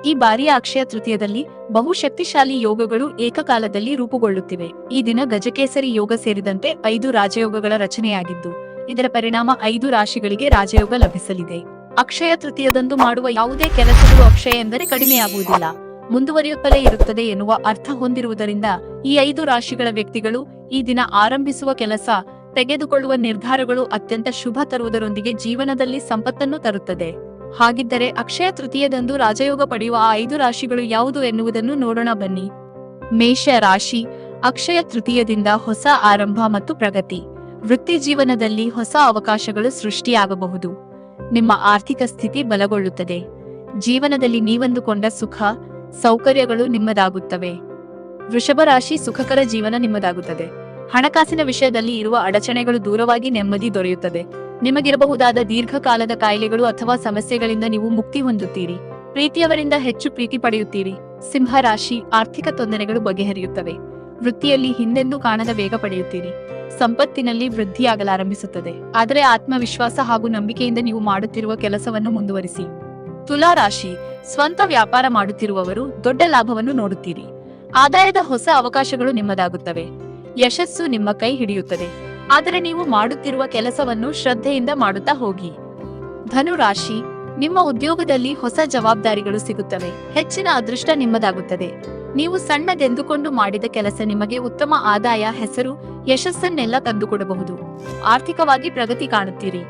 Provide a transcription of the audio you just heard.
ಈ ಬಾರಿಯ ಅಕ್ಷಯ ತೃತೀಯದಲ್ಲಿ ಬಹುಶಕ್ತಿಶಾಲಿ ಯೋಗಗಳು ಏಕಕಾಲದಲ್ಲಿ ರೂಪುಗೊಳ್ಳುತ್ತಿವೆ. ಈ ದಿನ ಗಜಕೇಸರಿ ಯೋಗ ಸೇರಿದಂತೆ 5 ರಾಜಯೋಗಗಳ ರಚನೆಯಾಗಿದ್ದು, ಇದರ ಪರಿಣಾಮ 5 ರಾಶಿಗಳಿಗೆ ರಾಜಯೋಗ ಲಭಿಸಲಿದೆ. ಅಕ್ಷಯ ತೃತೀಯದಂದು ಮಾಡುವ ಯಾವುದೇ ಕೆಲಸಗಳು ಅಕ್ಷಯ ಎಂದರೆ ಕಡಿಮೆಯಾಗುವುದಿಲ್ಲ, ಮುಂದುವರಿಯುತ್ತಲೇ ಇರುತ್ತದೆ ಎನ್ನುವ ಅರ್ಥ ಹೊಂದಿರುವುದರಿಂದ ಈ 5 ರಾಶಿಗಳ ವ್ಯಕ್ತಿಗಳು ಈ ದಿನ ಆರಂಭಿಸುವ ಕೆಲಸ, ತೆಗೆದುಕೊಳ್ಳುವ ನಿರ್ಧಾರಗಳು ಅತ್ಯಂತ ಶುಭ ತರುವುದರೊಂದಿಗೆ ಜೀವನದಲ್ಲಿ ಸಂಪತ್ತನ್ನು ತರುತ್ತದೆ. ಹಾಗಿದ್ದರೆ ಅಕ್ಷಯ ತೃತೀಯದಂದು ರಾಜಯೋಗ ಪಡೆಯುವ ಆ 5 ರಾಶಿಗಳು ಯಾವುದು ಎನ್ನುವುದನ್ನು ನೋಡೋಣ ಬನ್ನಿ. ಮೇಷ ರಾಶಿ. ಅಕ್ಷಯ ತೃತೀಯದಿಂದ ಹೊಸ ಆರಂಭ ಮತ್ತು ಪ್ರಗತಿ. ವೃತ್ತಿ ಜೀವನದಲ್ಲಿ ಹೊಸ ಅವಕಾಶಗಳು ಸೃಷ್ಟಿಯಾಗಬಹುದು. ನಿಮ್ಮ ಆರ್ಥಿಕ ಸ್ಥಿತಿ ಬಲಗೊಳ್ಳುತ್ತದೆ. ಜೀವನದಲ್ಲಿ ನೀವಂದುಕೊಂಡ ಸುಖ, ಸೌಕರ್ಯಗಳು ನಿಮ್ಮದಾಗುತ್ತವೆ. ವೃಷಭ ರಾಶಿ. ಸುಖಕರ ಜೀವನ ನಿಮ್ಮದಾಗುತ್ತದೆ. ಹಣಕಾಸಿನ ವಿಷಯದಲ್ಲಿ ಇರುವ ಅಡಚಣೆಗಳು ದೂರವಾಗಿ ನೆಮ್ಮದಿ ದೊರೆಯುತ್ತದೆ. ನಿಮಗಿರಬಹುದಾದ ದೀರ್ಘಕಾಲದ ಕಾಯಿಲೆಗಳು ಅಥವಾ ಸಮಸ್ಯೆಗಳಿಂದ ನೀವು ಮುಕ್ತಿ ಹೊಂದುತ್ತೀರಿ. ಪ್ರೀತಿಯವರಿಂದ ಹೆಚ್ಚು ಪ್ರೀತಿ ಪಡೆಯುತ್ತೀರಿ. ಸಿಂಹ ರಾಶಿ. ಆರ್ಥಿಕ ತೊಂದರೆಗಳು ಬಗೆಹರಿಯುತ್ತವೆ. ವೃತ್ತಿಯಲ್ಲಿ ಹಿಂದೆಂದೂ ಕಾಣದ ವೇಗ ಪಡೆಯುತ್ತೀರಿ. ಸಂಪತ್ತಿನಲ್ಲಿ ವೃದ್ಧಿಯಾಗಲಾರಂಭಿಸುತ್ತದೆ. ಆದರೆ ಆತ್ಮವಿಶ್ವಾಸ ಹಾಗೂ ನಂಬಿಕೆಯಿಂದ ನೀವು ಮಾಡುತ್ತಿರುವ ಕೆಲಸವನ್ನು ಮುಂದುವರಿಸಿ. ತುಲಾ ರಾಶಿ. ಸ್ವಂತ ವ್ಯಾಪಾರ ಮಾಡುತ್ತಿರುವವರು ದೊಡ್ಡ ಲಾಭವನ್ನು ನೋಡುತ್ತೀರಿ. ಆದಾಯದ ಹೊಸ ಅವಕಾಶಗಳು ನಿಮ್ಮದಾಗುತ್ತವೆ. ಯಶಸ್ಸು ನಿಮ್ಮ ಕೈ ಹಿಡಿಯುತ್ತದೆ. ಆದರೆ ನೀವು ಮಾಡುತ್ತಿರುವ ಕೆಲಸವನ್ನು ಶ್ರದ್ಧೆಯಿಂದ ಮಾಡುತ್ತಾ ಹೋಗಿ. ಧನು ರಾಶಿ. ನಿಮ್ಮ ಉದ್ಯೋಗದಲ್ಲಿ ಹೊಸ ಜವಾಬ್ದಾರಿಗಳು ಸಿಗುತ್ತವೆ. ಹೆಚ್ಚಿನ ಅದೃಷ್ಟ ನಿಮ್ಮದಾಗುತ್ತದೆ. ನೀವು ಸಣ್ಣದೆಂದುಕೊಂಡು ಮಾಡಿದ ಕೆಲಸ ನಿಮಗೆ ಉತ್ತಮ ಆದಾಯ, ಹೆಸರು, ಯಶಸ್ಸನ್ನೆಲ್ಲ ತಂದುಕೊಡಬಹುದು. ಆರ್ಥಿಕವಾಗಿ ಪ್ರಗತಿ ಕಾಣುತ್ತೀರಿ.